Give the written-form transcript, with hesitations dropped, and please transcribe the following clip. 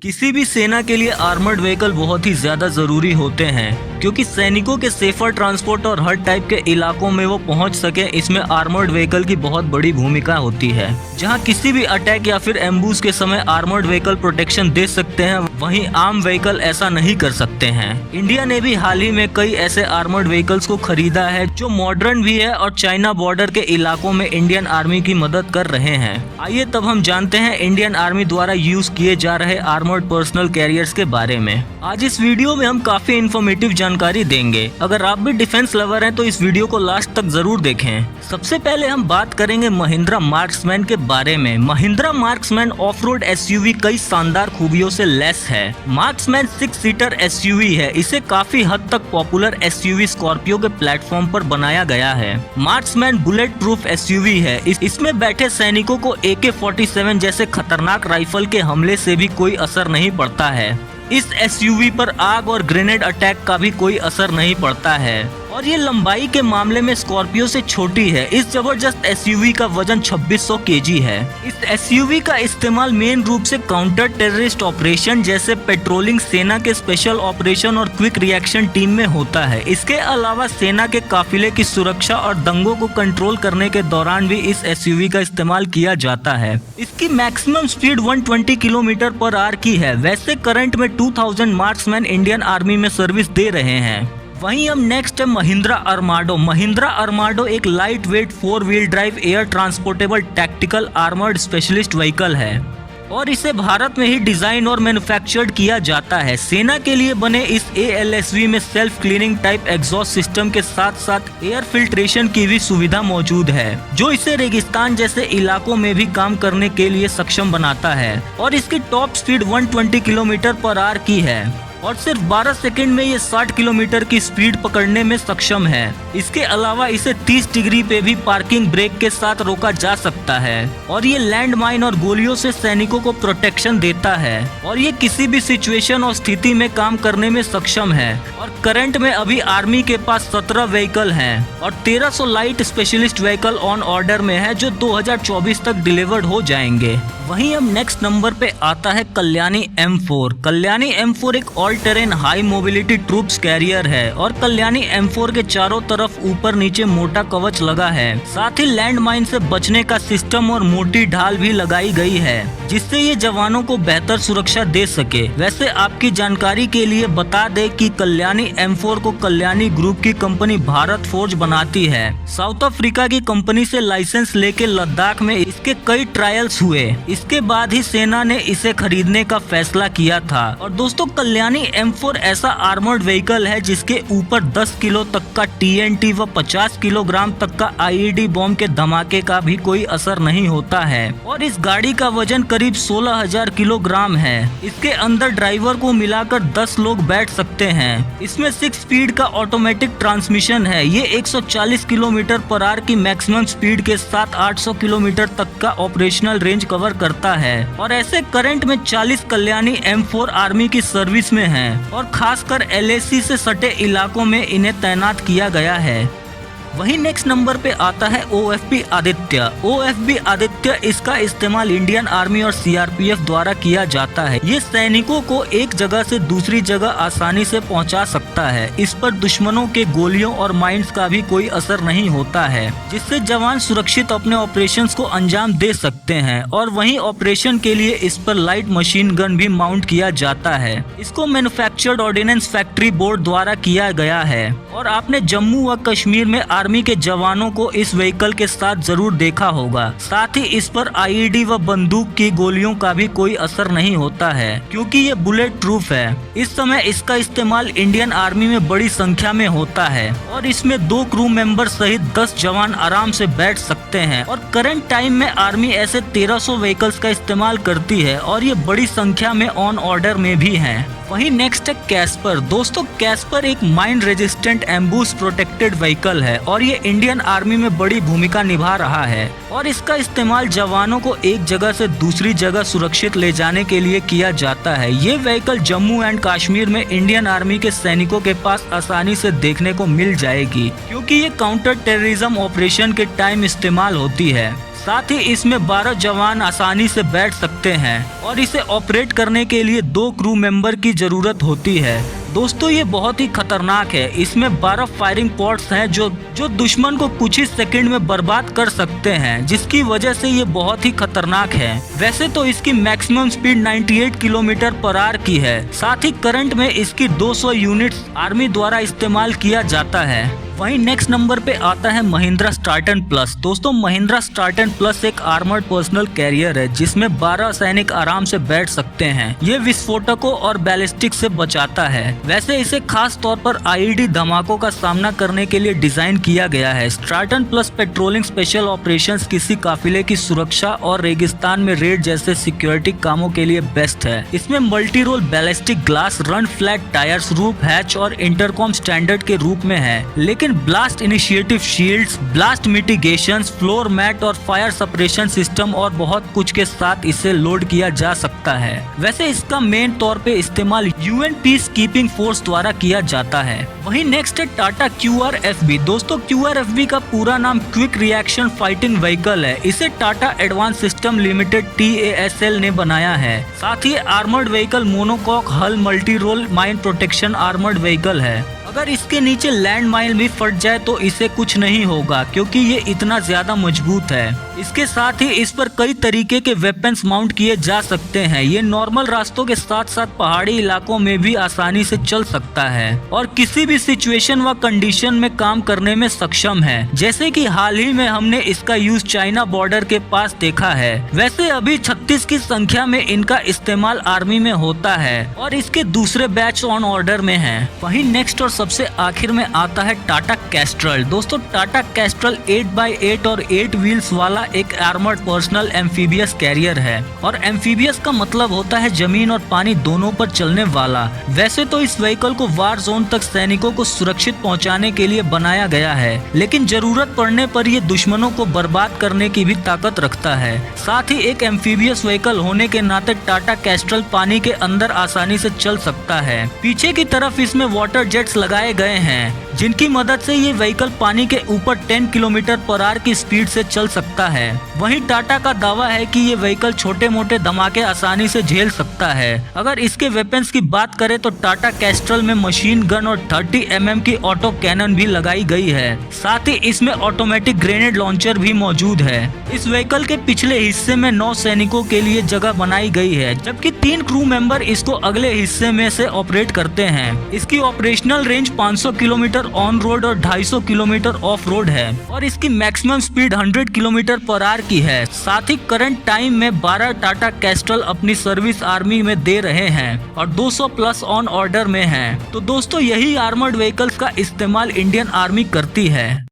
किसी भी सेना के लिए आर्मर्ड व्हीकल बहुत ही ज्यादा जरूरी होते हैं क्योंकि सैनिकों के सेफर ट्रांसपोर्ट और हर टाइप के इलाकों में वो पहुंच सके। इसमें आर्मर्ड व्हीकल की बहुत बड़ी भूमिका होती है। जहां किसी भी अटैक या फिर एम्बूश के समय आर्मर्ड व्हीकल प्रोटेक्शन दे सकते हैं, वहीं आम व्हीकल ऐसा नहीं कर सकते हैं। इंडिया ने भी हाल ही में कई ऐसे आर्मर्ड व्हीकल्स को खरीदा है जो मॉडर्न भी है और चाइना बॉर्डर के इलाकों में इंडियन आर्मी की मदद कर रहे हैं। आइए तब हम जानते हैं इंडियन आर्मी द्वारा यूज किए जा रहे आर्मर्ड पर्सनल कैरियर्स के बारे में। आज इस वीडियो में हम काफी इन्फॉर्मेटिव जानकारी देंगे। अगर आप भी डिफेंस लवर हैं तो इस वीडियो को लास्ट तक जरूर देखें। सबसे पहले हम बात करेंगे महिंद्रा मार्क्समैन के बारे में। Mahindra marksman of road SUV कई शानदार खूबियों से लैस है। मार्क्समैन 6 सीटर एसयूवी है। इसे काफी हद तक पॉपुलर एसयूवी स्कॉर्पियो के प्लेटफॉर्म पर बनाया गया है। मार्क्समैन बुलेट प्रूफ एसयूवी है। इसमें बैठे सैनिकों को AK-47 जैसे खतरनाक राइफल के हमले से भी कोई असर नहीं पड़ता है। इस एसयूवी पर आग और ग्रेनेड अटैक का भी कोई असर नहीं पड़ता है और ये लंबाई के मामले में स्कॉर्पियो से छोटी है। इस जबरदस्त एसयूवी का वजन 2600 केजी है। इस एसयूवी का इस्तेमाल मेन रूप से काउंटर टेररिस्ट ऑपरेशन जैसे पेट्रोलिंग, सेना के स्पेशल ऑपरेशन और क्विक रिएक्शन टीम में होता है। इसके अलावा सेना के काफिले की सुरक्षा और दंगों को कंट्रोल करने के दौरान भी इस एसयूवी का इस्तेमाल किया जाता है। इसकी मैक्सिमम स्पीड 120 किलोमीटर/आवर की है। वैसे करंट में 2000 मार्क्समैन इंडियन आर्मी में सर्विस दे रहे हैं। वहीं अब नेक्स्ट है महिंद्रा अरमाडो। महिंद्रा अरमाडो एक light weight 4 wheel drive air transportable tactical armoured specialist vehicle है और इसे भारत में ही डिजाइन और मैन्युफैक्चर्ड किया जाता है। सेना के लिए बने इस ALSV में self cleaning type exhaust system के साथ साथ एयर फिल्ट्रेशन की भी सुविधा मौजूद है, जो इसे रेगिस्तान जैसे इलाकों में भी काम करने के लिए सक्षम बनाता है। और इसकी टॉप स्पीड 120 किलोमीटर/आवर की है और सिर्फ 12 सेकंड में ये 60 किलोमीटर की स्पीड पकड़ने में सक्षम है। इसके अलावा इसे 30 डिग्री पे भी पार्किंग ब्रेक के साथ रोका जा सकता है और ये लैंड माइन और गोलियों से सैनिकों को प्रोटेक्शन देता है और ये किसी भी सिचुएशन और स्थिति में काम करने में सक्षम है। और करंट में अभी आर्मी के पास 17 व्हीकल हैं और 1300 light specialist vehicle on order में है जो 2024 तक डिलीवर्ड हो जाएंगे। वहीं अब नेक्स्ट नंबर पे आता है कल्याणी M4। कल्याणी M4 एक all terrain high mobility troops carrier है और कल्याणी M4 के चारों तरफ ऊपर नीचे मोटा कवच लगा है। साथ ही लैंड माइन से बचने का सिस्टम और मोटी ढाल भी लगाई गई है जिससे ये जवानों को बेहतर सुरक्षा दे सके। वैसे आपकी जानकारी के लिए बता दे कि कल्याणी M4 को कल्याणी ग्रुप की कंपनी भारत फोर्ज बनाती है। साउथ अफ्रीका की कंपनी से लाइसेंस लेके लद्दाख में इसके कई ट्रायल्स हुए। इसके बाद ही सेना ने इसे खरीदने का फैसला किया था। और दोस्तों कल्याणी M4 ऐसा आर्मर्ड व्हीकल है जिसके ऊपर 10 किलो तक का TNT व 50 किलोग्राम तक का IED बॉम्ब के धमाके का भी कोई असर नहीं होता है और इस गाड़ी का वजन करीब 16,000 किलोग्राम है। इसके अंदर ड्राइवर को मिलाकर 10 लोग बैठ सकते हैं। इसमें 6 स्पीड का ऑटोमेटिक ट्रांसमिशन है। ये 140 किलोमीटर/आवर की मैक्सिमम स्पीड के साथ 800 किलोमीटर तक का ऑपरेशनल रेंज कवर करता है और ऐसे करंट में 40 कल्याणी M4 आर्मी की सर्विस में हैं और खासकर LAC से सटे इलाकों में इन्हें तैनात किया गया है। वहीं नेक्स्ट नंबर पे आता है OFB आदित्य। OFB आदित्य इसका इस्तेमाल इंडियन आर्मी और CRPF द्वारा किया जाता है। ये सैनिकों को एक जगह से दूसरी जगह आसानी से पहुंचा सकता है। इस पर दुश्मनों के गोलियों और माइंस का भी कोई असर नहीं होता है, जिससे जवान सुरक्षित अपने ऑपरेशंस को अंजाम दे सकते हैं। और वहीं ऑपरेशन के लिए इस पर लाइट मशीन गन भी माउंट किया जाता है। इसको मैन्युफैक्चर्ड ऑर्डिनेंस फैक्ट्री बोर्ड द्वारा किया गया है और आपने जम्मू व कश्मीर में आर्मी के जवानों को इस व्हीकल के साथ जरूर देखा होगा। साथ ही इस पर IED व बंदूक की गोलियों का भी कोई असर नहीं होता है क्योंकि ये बुलेट प्रूफ है। इस समय इसका इस्तेमाल इंडियन आर्मी में बड़ी संख्या में होता है और इसमें 2 क्रू मेंबर सहित 10 जवान आराम से बैठ सकते हैं। और करंट टाइम में आर्मी ऐसे 1300 व्हीकल्स का इस्तेमाल करती है और ये बड़ी संख्या में ऑन ऑर्डर में भी हैं। वहीं नेक्स्ट है कैस्पर। दोस्तों कैस्पर एक माइन रेजिस्टेंट एम्बूश प्रोटेक्टेड व्हीकल है और और ये इंडियन आर्मी में बड़ी भूमिका निभा रहा है और इसका इस्तेमाल जवानों को एक जगह से दूसरी जगह सुरक्षित ले जाने के लिए किया जाता है। ये व्हीकल जम्मू एंड कश्मीर में इंडियन आर्मी के सैनिकों के पास आसानी से देखने को मिल जाएगी, क्योंकि ये काउंटर टेररिज्म ऑपरेशन के टाइम इस्तेमाल होती है। साथ ही इसमें 12 जवान आसानी से बैठ सकते हैं और इसे ऑपरेट करने के लिए 2 क्रू मेंबर की जरूरत होती है। दोस्तों ये बहुत ही खतरनाक है। इसमें 12 फायरिंग पॉड्स हैं जो दुश्मन को कुछ ही सेकंड में बर्बाद कर सकते हैं, जिसकी वजह से ये बहुत ही खतरनाक है। वैसे तो इसकी maximum speed 98 kilometre per hour की है। साथ ही करंट में इसकी 200 यूनिट्स आर्मी द्वारा इस्तेमाल किया जाता है। वहीं नेक्स्ट नंबर पे आता है महिंद्रा स्टार्टन प्लस। दोस्तों महिंद्रा स्टार्टन प्लस एक आर्मर्ड पर्सनल कैरियर है जिसमें 12 सैनिक आराम से बैठ सकते हैं। ये विस्फोटकों और बैलिस्टिक से बचाता है। वैसे इसे खास तौर पर आईईडी धमाकों का सामना करने के लिए डिजाइन किया गया है। स्टार्टन प्लस पेट्रोलिंग, स्पेशल ऑपरेशंस, किसी काफिले की सुरक्षा और रेगिस्तान में रेड जैसे सिक्योरिटी कामों के लिए बेस्ट है। इसमें multi role ballistic glass, run flat tyres, roof hatch और इंटरकॉम स्टैंडर्ड के रूप में है, लेकिन blast initiative shields, blast mitigations, floor mat और फायर सप्रेशन सिस्टम और बहुत कुछ के साथ इसे लोड किया जा सकता है। वैसे इसका मेन तौर पे इस्तेमाल यूएन पीस कीपिंग फोर्स द्वारा किया जाता है। वहीं नेक्स्ट है टाटा QRFB। दोस्तों QRFB का पूरा नाम क्विक रिएक्शन फाइटिंग व्हीकल है। इसे Tata advance system limited TASL ने बनाया है। साथ ही armoured vehicle monocoque hull multi role mine protection armoured vehicle है। अगर इसके नीचे लैंड माइन भी फट जाए तो इसे कुछ नहीं होगा, क्योंकि ये इतना ज्यादा मजबूत है। इसके साथ ही इस पर कई तरीके के वेपन्स माउंट किए जा सकते हैं। ये नॉर्मल रास्तों के साथ साथ पहाड़ी इलाकों में भी आसानी से चल सकता है और किसी भी सिचुएशन व कंडीशन में काम करने में सक्षम है। जैसे कि हाल ही में हमने इसका यूज चाइना बॉर्डर के पास देखा है। वैसे अभी 36 की संख्या में इनका इस्तेमाल आर्मी में होता है और इसके दूसरे बैच ऑन ऑर्डर में है। वहीं नेक्स्ट और सबसे आखिर में आता है टाटा कैस्ट्रल। दोस्तों टाटा कैस्ट्रल 8x8 और 8 व्हील्स वाला एक आर्मर्ड पर्सनल एम्फीबियस कैरियर है और एम्फीबियस का मतलब होता है जमीन और पानी दोनों पर चलने वाला। वैसे तो इस व्हीकल को वार जोन तक सैनिकों को सुरक्षित पहुंचाने के लिए बनाया गया है, लेकिन जरूरत पड़ने पर ये दुश्मनों को बर्बाद करने की भी ताकत रखता है। साथ ही एक एम्फीबियस व्हीकल होने के नाते टाटा कैस्ट्रल पानी के अंदर आसानी से चल सकता है। पीछे की तरफ इसमें वाटर जेट्स लगाए गए हैं जिनकी मदद से ये व्हीकल पानी के ऊपर 10 किलोमीटर पर आवर की स्पीड से चल सकता है। वहीं टाटा का दावा है कि ये व्हीकल छोटे मोटे धमाके आसानी से झेल सकता है। अगर इसके वेपन्स की बात करें तो टाटा कैस्ट्रल में मशीन गन और 30 mm की ऑटो कैनन भी लगाई गई है। साथ ही इसमें ऑटोमेटिक ग्रेनेड लॉन्चर भी मौजूद है। इस व्हीकल के पिछले हिस्से में 9 सैनिकों के लिए जगह बनाई गई है, जबकि 3 क्रू मेंबर इसको अगले हिस्से में से ऑपरेट करते हैं। इसकी operational range 500 kilometre on road और 250 किलोमीटर ऑफ रोड है और इसकी maximum speed 100 kilometre per hour की है। साथ ही करंट टाइम में 12 टाटा कैस्ट्रल अपनी सर्विस आर्मी में दे रहे हैं और 200 प्लस ऑन ऑर्डर में हैं। तो दोस्तों यही आर्मर्ड व्हीकल्स का इस्तेमाल इंडियन आर्मी करती है।